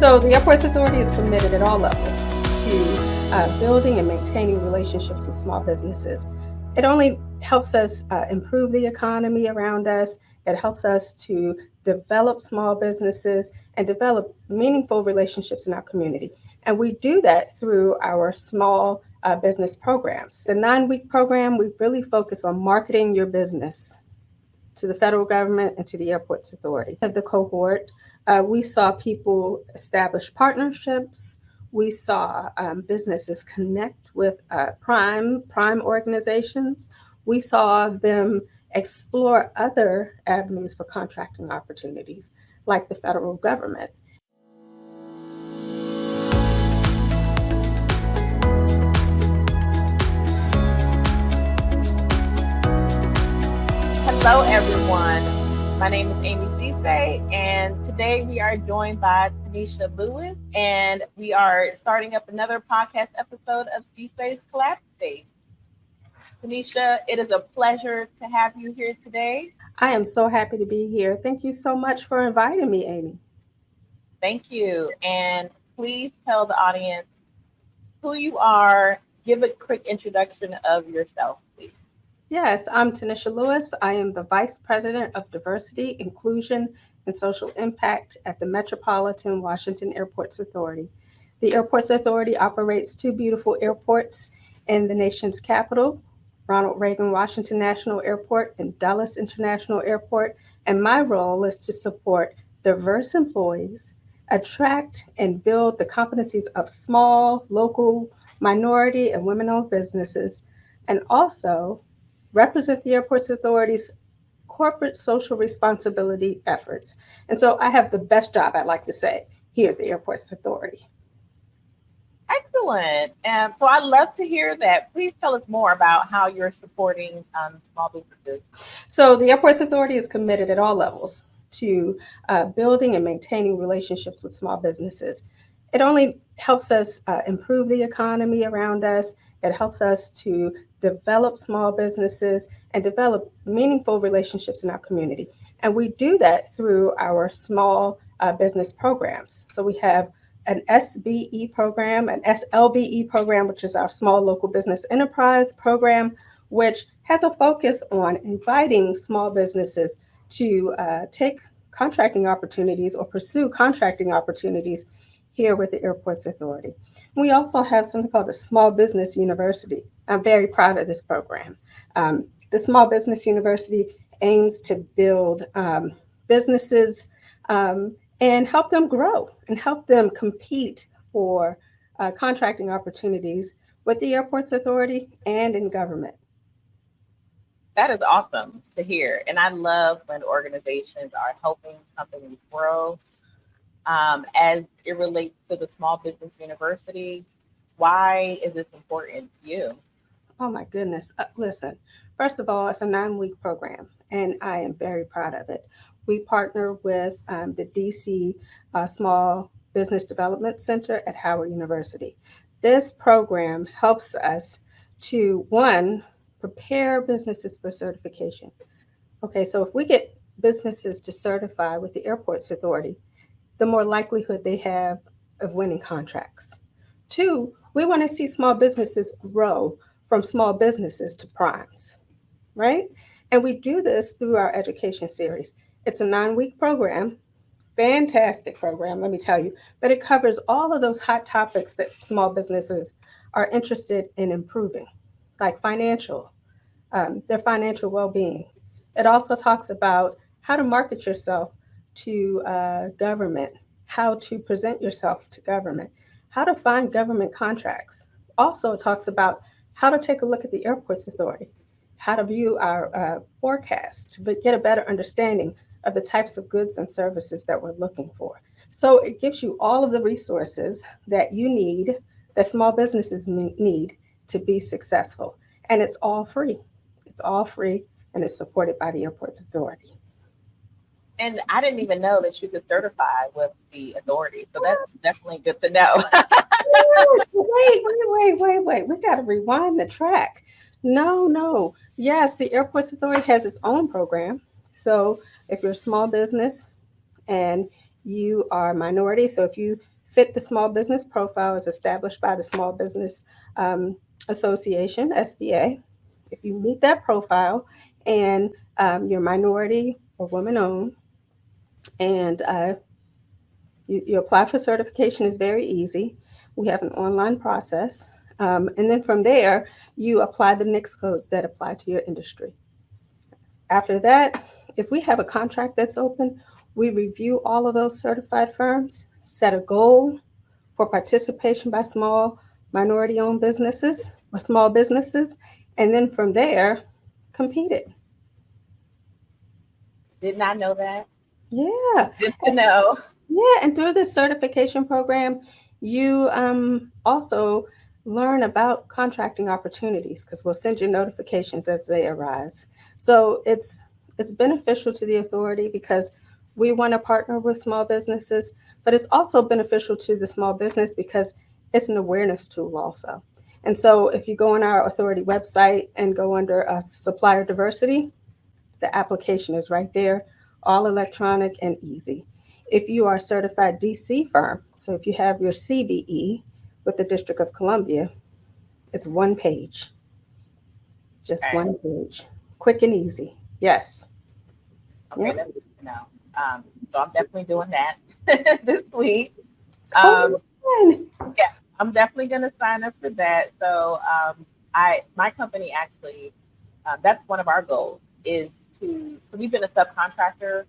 So the Airports Authority is committed at all levels to building and maintaining relationships with small businesses. It only helps us improve the economy around us. It helps us to develop small businesses and develop meaningful relationships in our community. And we do that through our small business programs. The 9-week program, we really focus on marketing your business to the federal government and to the Airports Authority. Of the cohort, we saw people establish partnerships. We saw businesses connect with prime organizations. We saw them explore other avenues for contracting opportunities, like the federal government. Hello, everyone. My name is Amy Zife, and today we are joined by Tanisha Lewis, and we are starting up another podcast episode of Zife's Collab Space. Tanisha, it is a pleasure to have you here today. I am so happy to be here. Thank you so much for inviting me, Amy. Thank you, and please tell the audience who you are. Give a quick introduction of yourself, please. Yes, I'm Tanisha Lewis. I am the Vice President of Diversity, Inclusion, and Social Impact at the Metropolitan Washington Airports Authority. The Airports Authority operates 2 beautiful airports in the nation's capital, Ronald Reagan Washington National Airport and Dulles International Airport, and my role is to support diverse employees, attract and build the competencies of small, local, minority, and women-owned businesses, and also represent the Airports Authority's corporate social responsibility efforts. And so I have the best job, I'd like to say, here at the Airports Authority. Excellent. And so I'd love to hear that. Please tell us more about how you're supporting small businesses. So the Airports Authority is committed at all levels to building and maintaining relationships with small businesses. It only helps us improve the economy around us. It helps us to develop small businesses and develop meaningful relationships in our community. And we do that through our small business programs. So we have an SBE program, an SLBE program, which is our Small Local Business Enterprise program, which has a focus on inviting small businesses to take contracting opportunities or pursue contracting opportunities here with the Airports Authority. We also have something called the Small Business University. I'm very proud of this program. The Small Business University aims to build businesses and help them grow and help them compete for contracting opportunities with the Airports Authority and in government. That is awesome to hear. And I love when organizations are helping companies grow. As it relates to the Small Business University, why is this important to you? Oh my goodness. Listen, first of all, it's a 9-week program, and I am very proud of it. We partner with the DC Small Business Development Center at Howard University. This program helps us to, one, prepare businesses for certification. Okay, so if we get businesses to certify with the Airports Authority, the more likelihood they have of winning contracts. 2, we want to see small businesses grow from small businesses to primes, right? And we do this through our education series. It's a 9-week program, fantastic program, let me tell you, but it covers all of those hot topics that small businesses are interested in improving, like their financial well-being. It also talks about how to market yourself to government, how to present yourself to government, how to find government contracts. Also, it talks about how to take a look at the Airports Authority, how to view our forecast, but get a better understanding of the types of goods and services that we're looking for. So it gives you all of the resources that you need, that small businesses need to be successful. And it's all free. It's all free, and it's supported by the Airports Authority. And I didn't even know that you could certify with the authority. So that's definitely good to know. Wait. We got to rewind the track. No. Yes, the Airports Authority has its own program. So if you're a small business and you are a minority, so if you fit the small business profile as established by the Small Business Association, SBA. If you meet that profile and you're minority or woman owned, and you apply for certification is very easy. We have an online process. And then from there, you apply the NICS codes that apply to your industry. After that, if we have a contract that's open, we review all of those certified firms, set a goal for participation by small minority owned businesses or small businesses, and then from there, compete it. Did not know that. Yeah. Good to know. Yeah, and through this certification program, you also learn about contracting opportunities because we'll send you notifications as they arise. So it's beneficial to the authority because we want to partner with small businesses, but it's also beneficial to the small business because it's an awareness tool also. And so if you go on our authority website and go under supplier diversity, the application is right there, all electronic and easy. If you are a certified DC firm, so if you have your CBE with the District of Columbia, it's one page, just Okay. one page, quick and easy. Yes. Okay, Yep. that's good to know. So I'm definitely doing that this week. Come Um, on. yeah, I'm definitely going to sign up for that. So my company actually, that's one of our goals is so we've been a subcontractor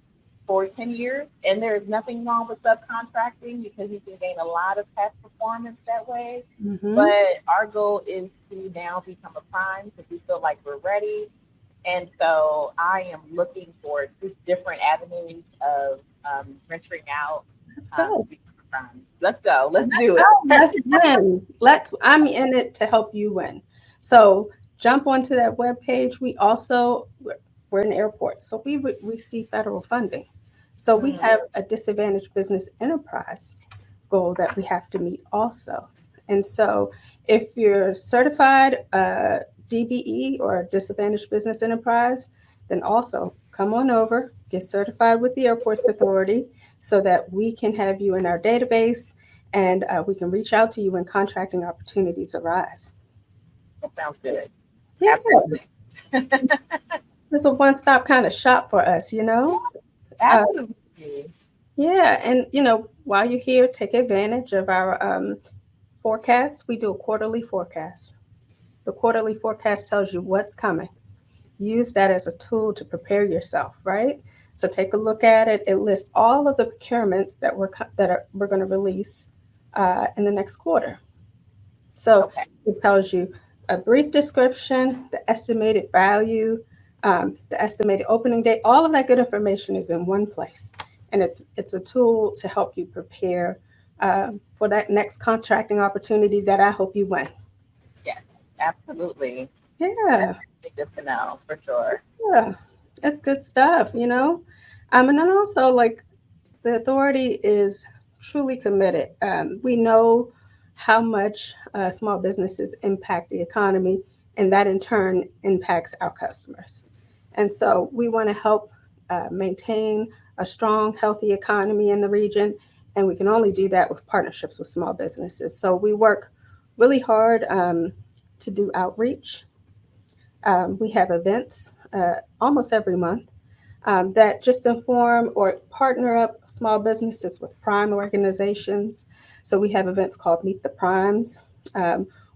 for 10 years, and there's nothing wrong with subcontracting because you can gain a lot of past performance that way. Mm-hmm. But our goal is to now become a prime because we feel like we're ready. And so I am looking for just different avenues of venturing out Let's to go. become a prime. Let's go. Let's do Oh, it. let's win. I'm in it to help you win. So jump onto that webpage. We're in airports, so we receive federal funding. So we Mhm. have a disadvantaged business enterprise goal that we have to meet also. And so if you're certified DBE or disadvantaged business enterprise, then also come on over, get certified with the Airports Authority so that we can have you in our database and we can reach out to you when contracting opportunities arise. That sounds good. Yeah, Absolutely. it's a one-stop kind of shop for us, you know? Uh, Absolutely. yeah, and while you're here, take advantage of our forecast. We do a quarterly forecast. The quarterly forecast tells you what's coming. Use that as a tool to prepare yourself, right? So take a look at it. It lists all of the procurements we're going to release in the next quarter. So Okay. it tells you a brief description, the estimated value, the estimated opening date. All of that good information is in one place, and it's a tool to help you prepare for that next contracting opportunity that I hope you win. Yes, absolutely. That's Yeah, really good to know for sure. yeah, that's good stuff. And then also like the authority is truly committed. We know how much small businesses impact the economy, and that in turn impacts our customers. And so we want to help maintain a strong, healthy economy in the region, and we can only do that with partnerships with small businesses. So we work really hard to do outreach. We have events almost every month that just inform or partner up small businesses with prime organizations. So we have events called Meet the Primes,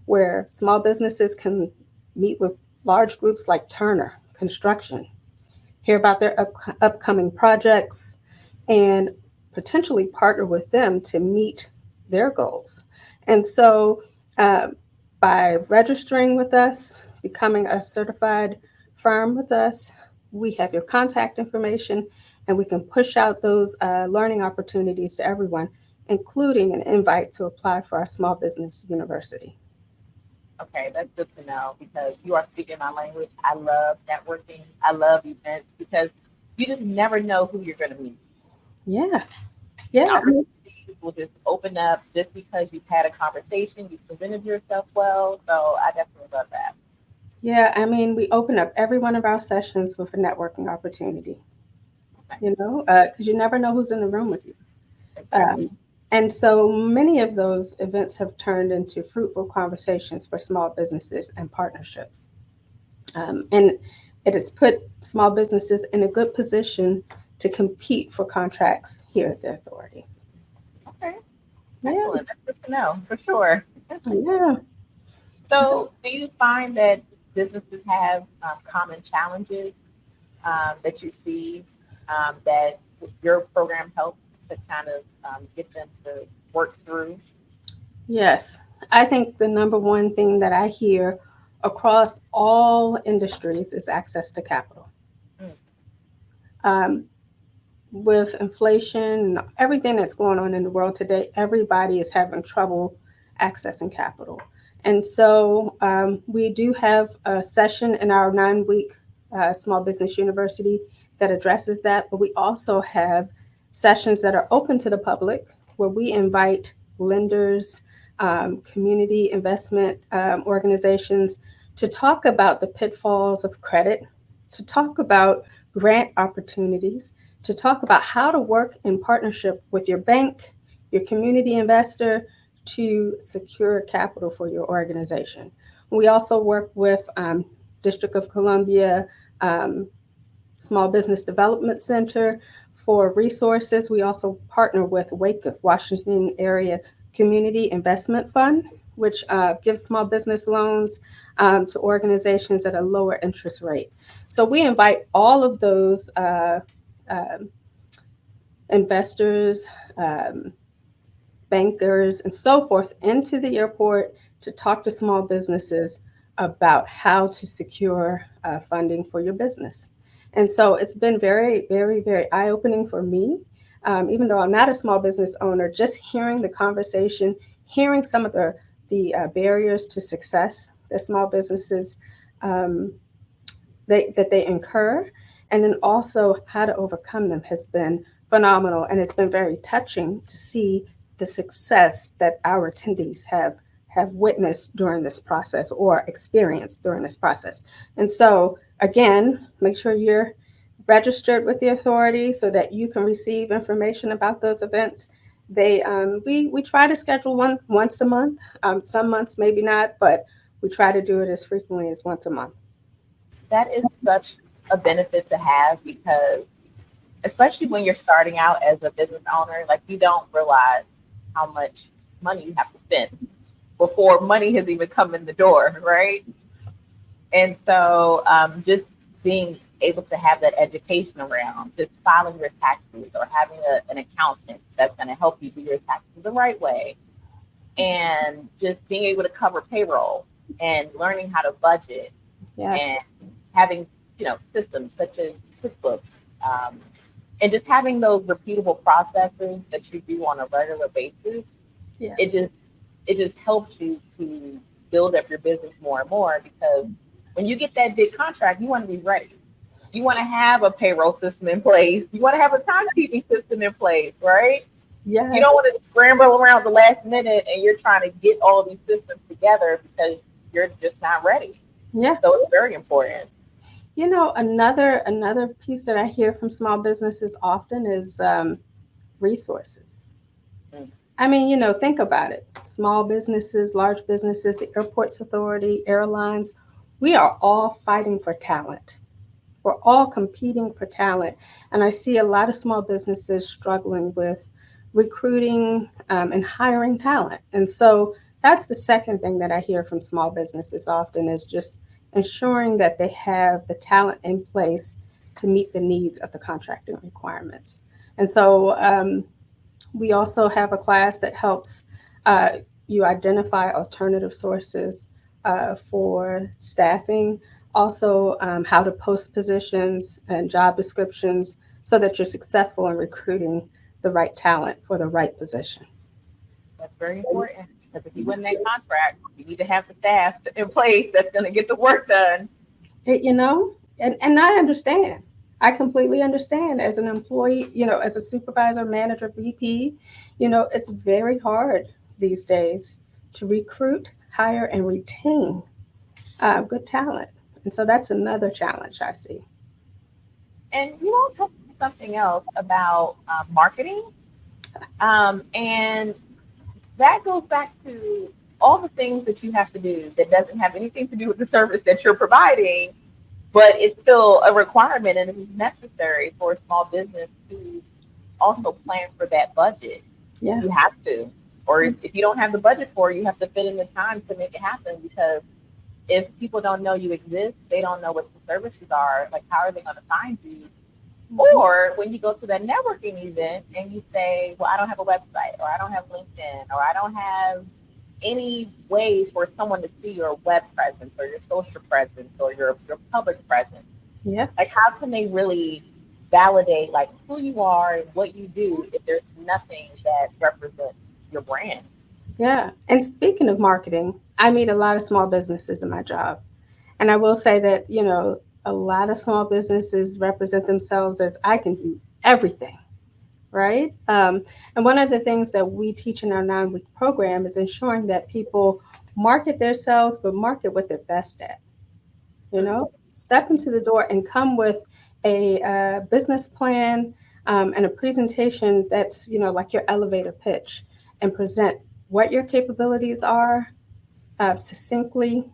where small businesses can meet with large groups like Turner Construction, hear about their upcoming projects, and potentially partner with them to meet their goals. And so, uh, by registering with us, becoming a certified firm with us, we have your contact information and we can push out those learning opportunities to everyone, including an invite to apply for our small business university. Okay, that's good to know because you are speaking my language. I love networking. I love events because you just never know who you're going to meet. Yeah, And yeah. opportunities will just open up just because you've had a conversation, you've presented yourself well. So I definitely love that. Yeah, I mean, we open up every one of our sessions with a networking opportunity, Okay, because you never know who's in the room with you. Um, exactly. And so many of those events have turned into fruitful conversations for small businesses and partnerships. And it has put small businesses in a good position to compete for contracts here at the authority. Okay, Yeah, excellent. That's good to know for sure. yeah. So, do you find that businesses have common challenges that you see that your program helps to kind of get them to work through? Yes. I think the number one thing that I hear across all industries is access to capital. Mm, Um, with inflation and everything that's going on in the world today, everybody is having trouble accessing capital. And so we do have a session in our 9 week Small Business University that addresses that, but we also have sessions that are open to the public where we invite lenders, community investment organizations to talk about the pitfalls of credit, to talk about grant opportunities, to talk about how to work in partnership with your bank, your community investor to secure capital for your organization. We also work with District of Columbia um, Small Business Development Center for resources. We also partner with WAKE, Washington Area Community Investment Fund, which gives small business loans to organizations at a lower interest rate. So we invite all of those uh, investors, um, bankers, and so forth into the airport to talk to small businesses about how to secure funding for your business. And so it's been very, very, very eye opening for me. Even though I'm not a small business owner, just hearing the conversation, hearing some of the barriers to success that small businesses um, that they incur, and then also how to overcome them has been phenomenal, and it's been very touching to see the success that our attendees have witnessed during this process or experienced during this process. And so again, make sure you're registered with the authority so that you can receive information about those events. We try to schedule one once a month. Some months maybe not, but we try to do it as frequently as once a month. that is such a benefit to have because, especially when you're starting out as a business owner, like you don't realize how much money you have to spend before money has even come in the door, right? And so just being able to have that education around just filing your taxes or having an accountant that's going to help you do your taxes the right way and just being able to cover payroll and learning how to budget Yes. and having, systems such as QuickBooks, um, and just having those repeatable processes that you do on a regular basis, it Yes. just it just helps you to build up your business more and more because when you get that big contract, you want to be ready. You want to have a payroll system in place. You want to have a timekeeping system in place, right? You don't Yes. want to scramble around the last minute and you're trying to get all these systems together because you're just not ready. Yeah. So it's very important. Another piece that I hear from small businesses often is resources. Mm. I mean, think about it. Small businesses, large businesses, the airports authority, airlines, we are all fighting for talent. We're all competing for talent. And I see a lot of small businesses struggling with recruiting and hiring talent. And so that's the second thing that I hear from small businesses often is just ensuring that they have the talent in place to meet the needs of the contracting requirements. And so we also have a class that helps uh, you identify alternative sources for staffing, also how to post positions and job descriptions so that you're successful in recruiting the right talent for the right position. That's very important because if you win that contract, you need to have the staff in place that's going to get the work done. And I understand. I completely understand as an employee, as a supervisor, manager, VP, it's very hard these days to recruit, hire, and retain good talent. And so that's another challenge I see. And you also said something else about marketing. And that goes back to all the things that you have to do that doesn't have anything to do with the service that you're providing, but it's still a requirement and it's necessary for a small business to also plan for that budget. Yeah. You have to. Or if you don't have the budget for it, you have to fit in the time to make it happen because if people don't know you exist, they don't know what the services are. Like, how are they going to find you? Mhm. Or when you go to that networking event and you say, well, I don't have a website, or I don't have LinkedIn, or I don't have any way for someone to see your web presence or your social presence or your public presence. Yeah. Like, how can they really validate like who you are and what you do if there's nothing that represents your brand? Yeah. And speaking of marketing, I meet a lot of small businesses in my job. And I will say that, a lot of small businesses represent themselves as I can do everything, right? And one of the things that we teach in our 9-week program is ensuring that people market themselves, but market what they're best at. Step into the door and come with a business plan and a presentation that's, like your elevator pitch and present what your capabilities are succinctly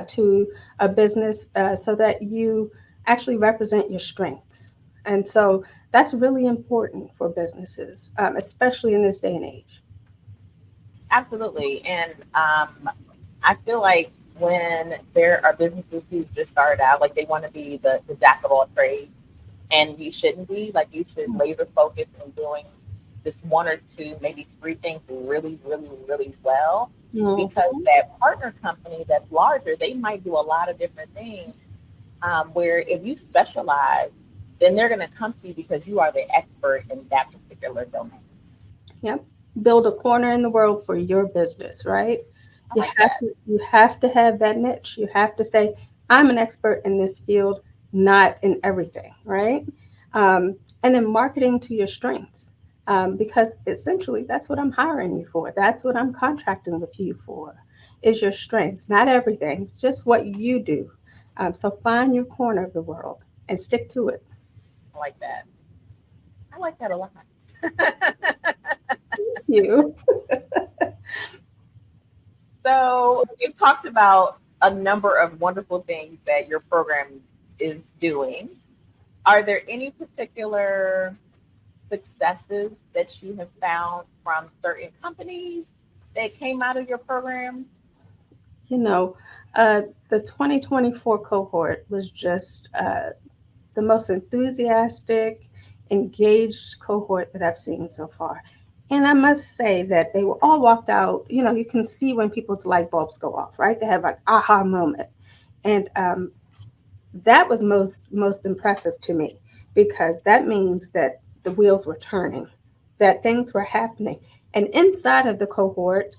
to a business so that you actually represent your strengths. And so that's really important for businesses, especially in this day and age. Absolutely. And I feel like when there are businesses who just started out, like they want to be the jack of all trades, and you shouldn't be. Like, you should laser focus on doing this one or two, maybe three things really, really, really well. Because Mhm. that partner company that's larger, they might do a lot of different things. Where if you specialize, then they're going to come to you because you are the expert in that particular domain. Yep. Build a corner in the world for your business, right? I You like have that. to you have to have that niche. You have to say, I'm an expert in this field, not in everything, right? And then marketing to your strengths. Because essentially that's what I'm hiring you for. That's what I'm contracting with you for is your strengths, not everything, just what you do. So find your corner of the world and stick to it. I like that. I like that a lot. You. So you've talked about a number of wonderful things that your program is doing. Are there any particular successes that you have found from certain companies that came out of your program? You know, uh, the 2024 cohort was just the most enthusiastic, engaged cohort that I've seen so far. And I must say that they were all walked out. You can see when people's light bulbs go off, right? They have an aha moment. And that was most impressive to me because that means that the wheels were turning, that things were happening. And inside of the cohort,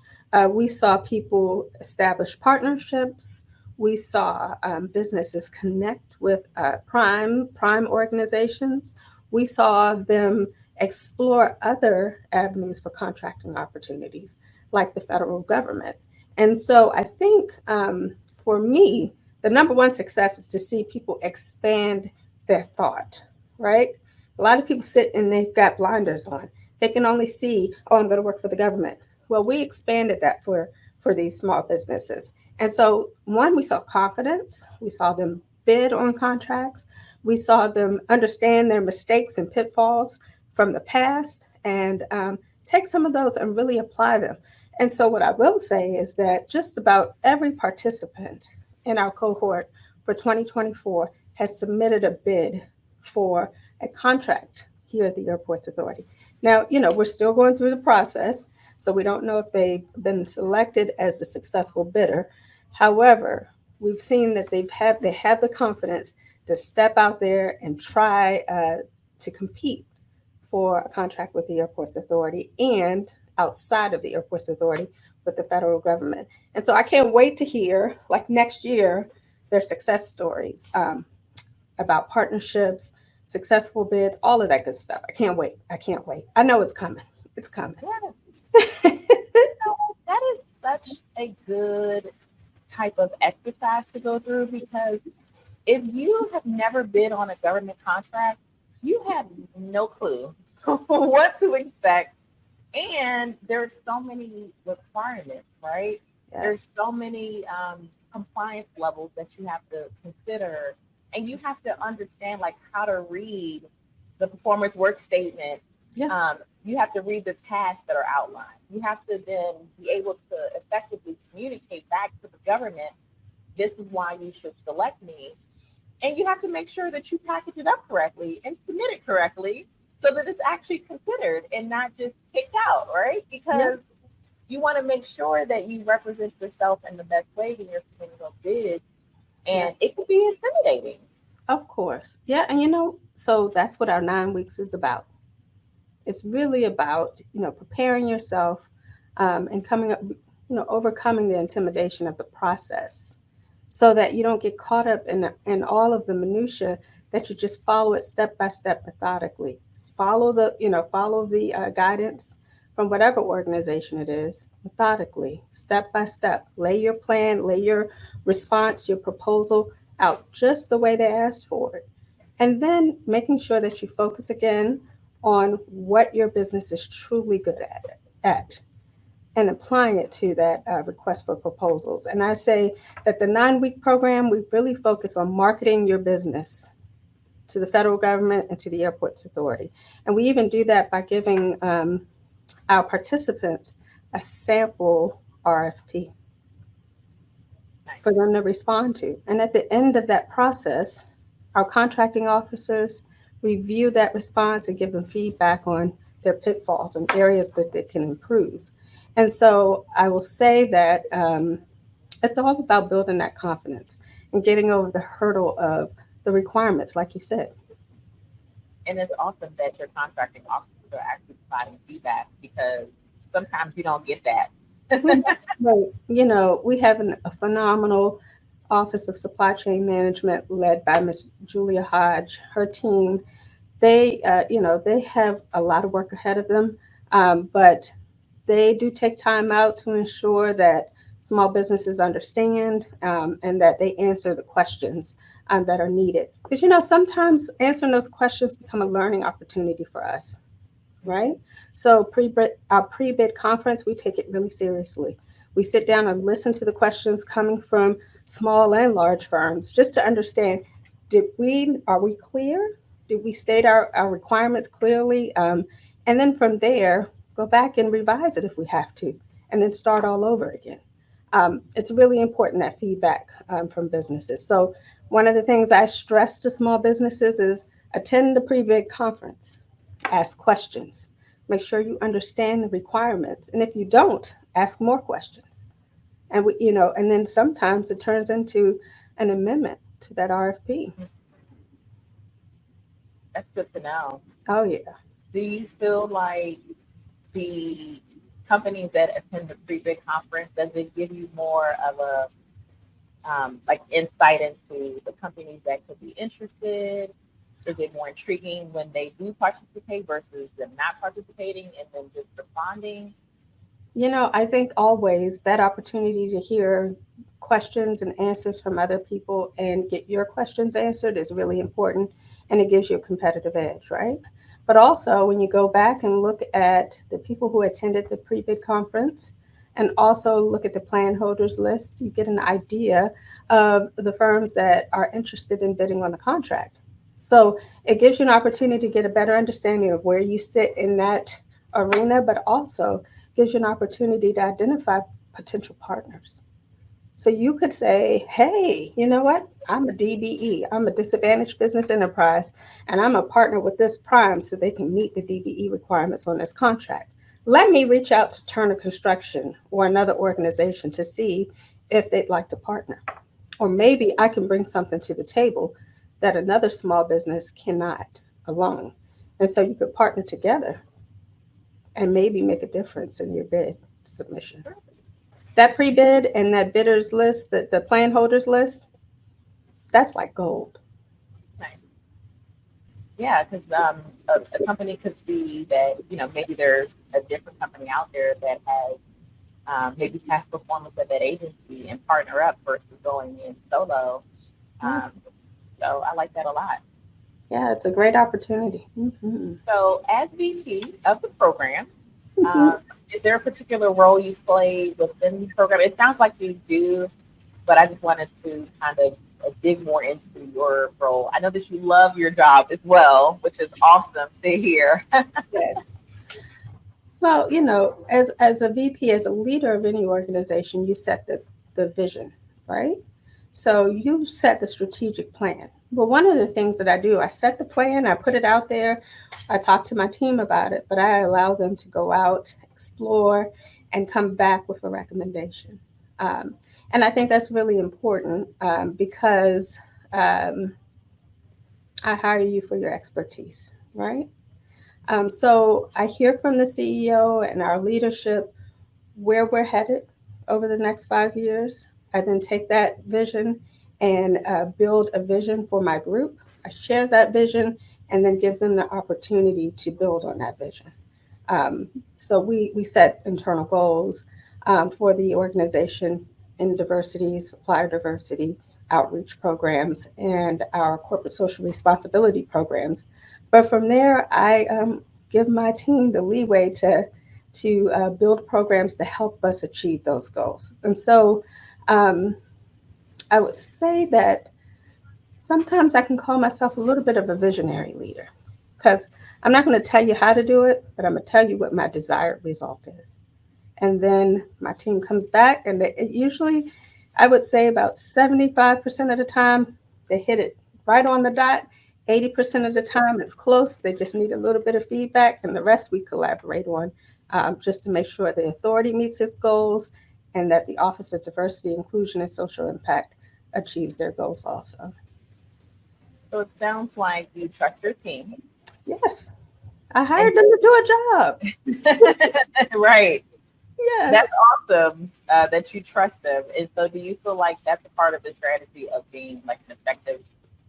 we saw people establish partnerships. We saw businesses connect with prime organizations. We saw them explore other avenues for contracting opportunities, like the federal government. And so I think for me, the number one success is to see people expand their thought, right? A lot of people sit and they've got blinders on. They can only see, oh, I'm going to work for the government. Well, we expanded that for these small businesses. And so, one, we saw confidence. We saw them bid on contracts. We saw them understand their mistakes and pitfalls from the past and take some of those and really apply them. And so, what I will say is that just about every participant in our cohort for 2024 has submitted a bid for a contract here at the Airports Authority. Now, we're still going through the process, so we don't know if they've been selected as a successful bidder. However, we've seen that they have the confidence to step out there and try to compete for a contract with the Airports Authority and outside of the Airports Authority with the federal government. And so I can't wait to hear, like next year, their success stories about partnerships, successful bids, all of that good stuff. I can't wait. I can't wait. I know it's coming. It's coming. Yeah, that is such a good type of exercise to go through because if you have never been on a government contract, you have no clue. what to expect. And there's so many requirements, right? There's Yes. so many compliance levels that you have to consider, and you have to understand like how to read the performance work statement. Yeah. You have to read the tasks that are outlined. You have to then be able to effectively communicate back to the government, this is why you should select me. And you have to make sure that you package it up correctly and submit it correctly so that it's actually considered and not just kicked out, right? Yeah. Because you want to make sure that you represent yourself in the best way when you're submitting those bids, Yeah. and it can be intimidating. Of course. Yeah. And so that's what our 9 weeks is about. It's really about, preparing yourself and coming up, overcoming the intimidation of the process so that you don't get caught up in all of the minutia, that you just follow it step by step methodically. Follow the guidance from whatever organization it is methodically, step by step. Lay your plan, lay your response, your proposal out just the way they asked for it. And then making sure that you focus again on what your business is truly good at and applying it to that request for proposals. And I say that the 9 week program, we really focus on marketing your business to the federal government and to the airports authority. And we even do that by giving our participants a sample RFP Nice. for them to respond to. And at the end of that process, our contracting officers review that response and give them feedback on their pitfalls and areas that they can improve. And so I will say that it's all about building that confidence and getting over the hurdle of the requirements, like you said. And it's awesome that your contracting officers are actually providing feedback because sometimes you don't get that. Right. We have a phenomenal Office of Supply Chain Management led by Miss Julia Hodge. Her team, they have a lot of work ahead of them, but they do take time out to ensure that small businesses understand and that they answer the questions that are needed. Because sometimes answering those questions become a learning opportunity for us, right? So our pre-bid conference, we take it really seriously. We sit down and listen to the questions coming from small and large firms just to understand, are we clear? Did we state our requirements clearly? And then from there, go back and revise it if we have to, and then start all over again. It's really important, that feedback from businesses. So one of the things I stress to small businesses is attend the pre-bid conference, ask questions, make sure you understand the requirements, and if you don't, ask more questions. And then sometimes it turns into an amendment to that RFP. That's good to know. Oh yeah. Do you feel like the companies that attend the pre-bid conference, does it give you more of a like insight into the companies that could be interested? Is it more intriguing when they do participate versus them not participating and then just responding? I think always that opportunity to hear questions and answers from other people and get your questions answered is really important, and it gives you a competitive edge, right? But also, when you go back and look at the people who attended the pre bid conference and also look at the plan holders list, you get an idea of the firms that are interested in bidding on the contract. So it gives you an opportunity to get a better understanding of where you sit in that arena, but also gives you an opportunity to identify potential partners. So you could say, hey, you know what? I'm a DBE, I'm a disadvantaged business enterprise, and I'm a partner with this prime so they can meet the DBE requirements on this contract. Let me reach out to Turner Construction or another organization to see if they'd like to partner. Or maybe I can bring something to the table that another small business cannot alone. And so you could partner together and maybe make a difference in your bid submission. That pre-bid and that bidders list, the plan holders list, that's like gold. Nice. Yeah, because a company could see that, maybe there's a different company out there that has maybe past performance at that agency and partner up versus going in solo. Yeah. Um, so I like that a lot. Yeah, it's a great opportunity. Hmm. So, as VP of the program, Hmm. um, is there a particular role you play within the program? It sounds like you do, but I just wanted to kind of dig more into your role. I know that you love your job as well, which is awesome to hear. Yes. Well, as a VP, as a leader of any organization, you set the vision, right? So you set the strategic plan. Well, one of the things that I do, I set the plan, I put it out there, I talk to my team about it, but I allow them to go out, explore, and come back with a recommendation. Um, and I think that's really important because um, I hire you for your expertise, right? So I hear from the CEO and our leadership where we're headed over the next 5 years. I then take that vision and build a vision for my group. I share that vision and then give them the opportunity to build on that vision. Um, so we set internal goals for the organization in diversity, supplier diversity, outreach programs, and our corporate social responsibility programs. But from there, I give my team the leeway to build programs to help us achieve those goals. And so um, I would say that sometimes I can call myself a little bit of a visionary leader because I'm not going to tell you how to do it, but I'm going to tell you what my desired result is. And then my team comes back, and it usually, I would say about 75% of the time, they hit it right on the dot. 80% of the time, it's close. They just need a little bit of feedback, and the rest we collaborate on just to make sure the authority meets its goals and that the Office of Diversity, Inclusion, and Social Impact achieves their goals also. So, it sounds like you trust your team. Yes, I And hired them to do a job. right, that's Yes. awesome that you trust them. And so, do you feel like that's a part of the strategy of being like an effective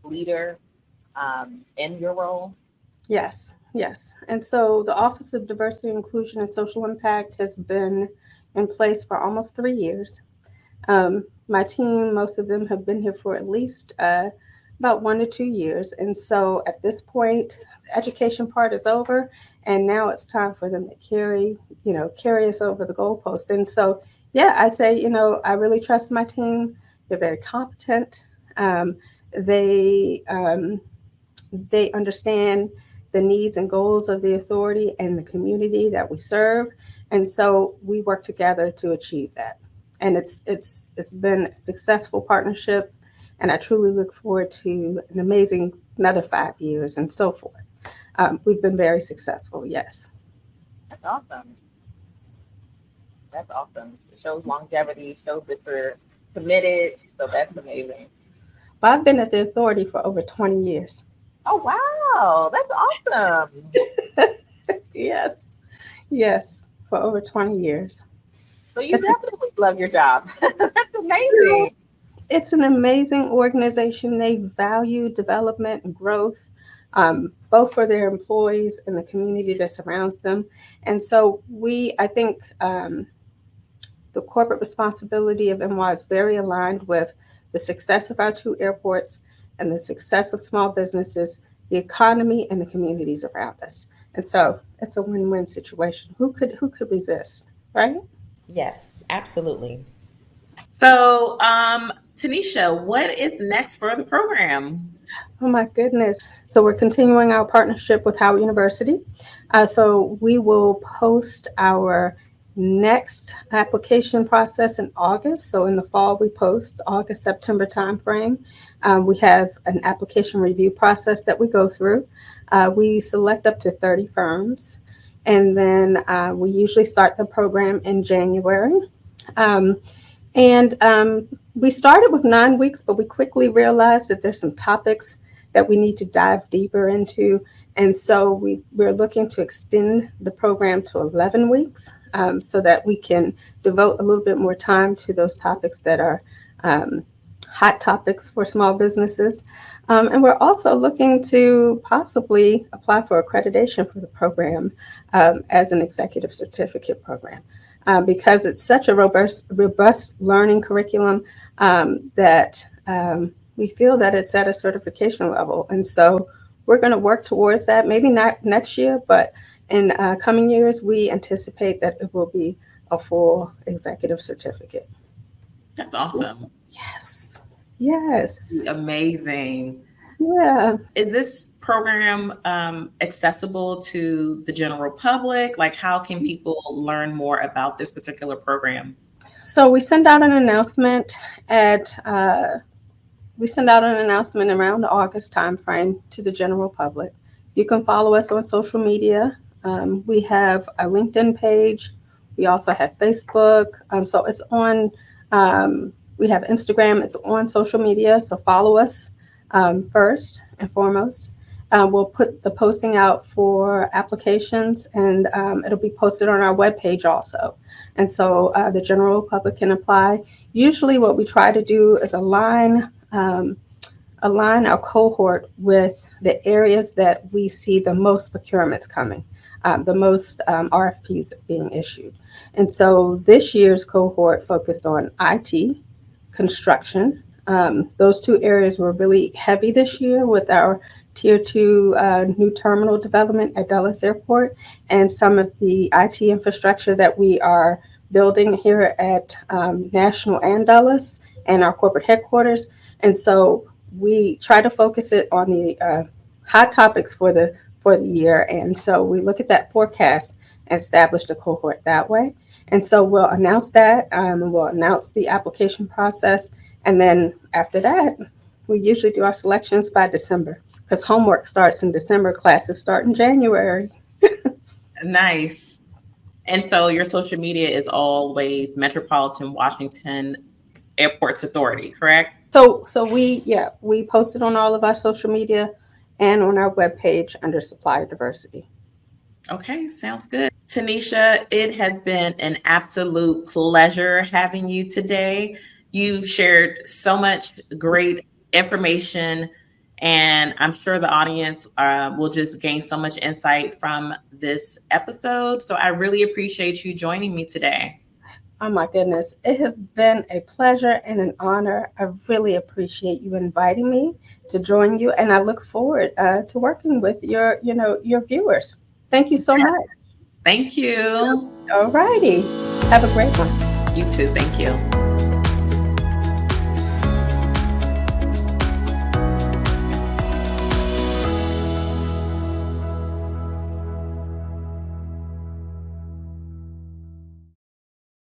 leader in your role? Yes, yes. And so the Office of Diversity, Inclusion, and Social Impact has been in place for almost 3 years. My team, most of them have been here for at least about 1 to 2 years. And so at this point, the education part is over, and now it's time for them to carry us over the goalpost. And so, yeah, I say, I really trust my team. They're very competent. They they understand the needs and goals of the authority and the community that we serve, and so we work together to achieve that. And it's been a successful partnership, and I truly look forward to an amazing another 5 years and so forth. We've been very successful, yes. That's awesome. That's awesome. It shows longevity, shows that you're committed. So that's amazing. Well, I've been at the authority for over 20 years. Oh wow, that's awesome. Yes, yes, for over 20 years. So you It's, definitely love your job. That's you know, amazing. it's an amazing organization. They value development and growth, both for their employees and the community that surrounds them. And so I think the corporate responsibility of MY is very aligned with the success of our two airports and the success of small businesses, the economy, and the communities around us. And so it's a win-win situation. Who could resist, right? Yes, absolutely. So, Tanisha, what is next for the program? Oh my goodness. So we're continuing our partnership with Howard University. So we will post our next application process in August. So in the fall, we post August, September timeframe. We have an application review process that we go through. We select up to 30 firms. And then we usually start the program in January. Um, and we started with 9 weeks, but we quickly realized that there's some topics that we need to dive deeper into. And so we're looking to extend the program to 11 weeks so that we can devote a little bit more time to those topics that are um, hot topics for small businesses. And we're also looking to possibly apply for accreditation for the program as an executive certificate program because it's such a robust learning curriculum that we feel that it's at a certification level. And so we're going to work towards that. Maybe not next year, but in coming years, we anticipate that it will be a full executive certificate. That's awesome. Yes. Yes. Amazing. Yeah. Is this program accessible to the general public? Like, how can people learn more about this particular program? So we send out an announcement at we send out an announcement around the August timeframe to the general public. You can follow us on social media. We have a LinkedIn page. We also have Facebook. So it's on. We have Instagram. It's on social media. So follow us first and foremost. We'll put the posting out for applications, and it'll be posted on our webpage also. And so the general public can apply. Usually, what we try to do is align our cohort with the areas that we see the most procurements coming, the most RFPs being issued. And so this year's cohort focused on IT, construction. Those two areas were really heavy this year with our Tier 2 new terminal development at Dulles Airport and some of the IT infrastructure that we are building here at National and Dulles and our corporate headquarters. And so we try to focus it on the hot topics for the year. And so we look at that forecast and establish the cohort that way. And so we'll announce that, and we'll announce the application process. And then after that, we usually do our selections by December because homework starts in December, classes start in January. Nice. And so your social media is always Metropolitan Washington Airports Authority, correct? So we post it on all of our social media and on our webpage under supplier diversity. Okay, sounds good. Tanisha, it has been an absolute pleasure having you today. You've shared so much great information, and I'm sure the audience will just gain so much insight from this episode. So I really appreciate you joining me today. Oh my goodness, it has been a pleasure and an honor. I really appreciate you inviting me to join you, and I look forward to working with your viewers. Thank you so much. Thank you. All righty, have a great one. You too. Thank you.